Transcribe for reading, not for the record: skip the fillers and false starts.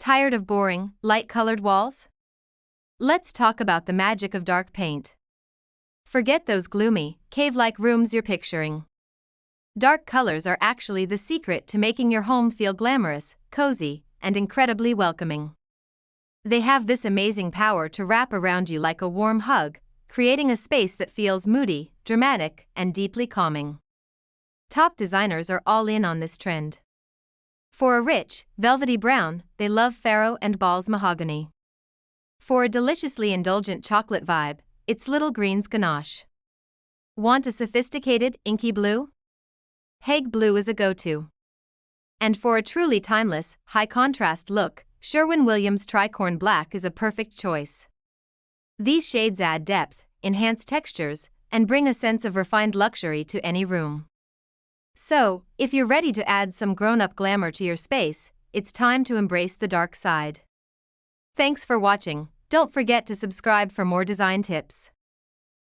Tired of boring, light-colored walls? Let's talk about the magic of dark paint. Forget those gloomy, cave-like rooms you're picturing. Dark colors are actually the secret to making your home feel glamorous, cozy, and incredibly welcoming. They have this amazing power to wrap around you like a warm hug, creating a space that feels moody, dramatic, and deeply calming. Top designers are all in on this trend. For a rich, velvety brown, they love Faro and Ball's mahogany. For a deliciously indulgent chocolate vibe, it's Little Green's ganache. Want a sophisticated, inky blue? Hague blue is a go-to. And for a truly timeless, high-contrast look, Sherwin-Williams tricorn black is a perfect choice. These shades add depth, enhance textures, and bring a sense of refined luxury to any room. So, if you're ready to add some grown-up glamour to your space, it's time to embrace the dark side. Thanks for watching. Don't forget to subscribe for more design tips.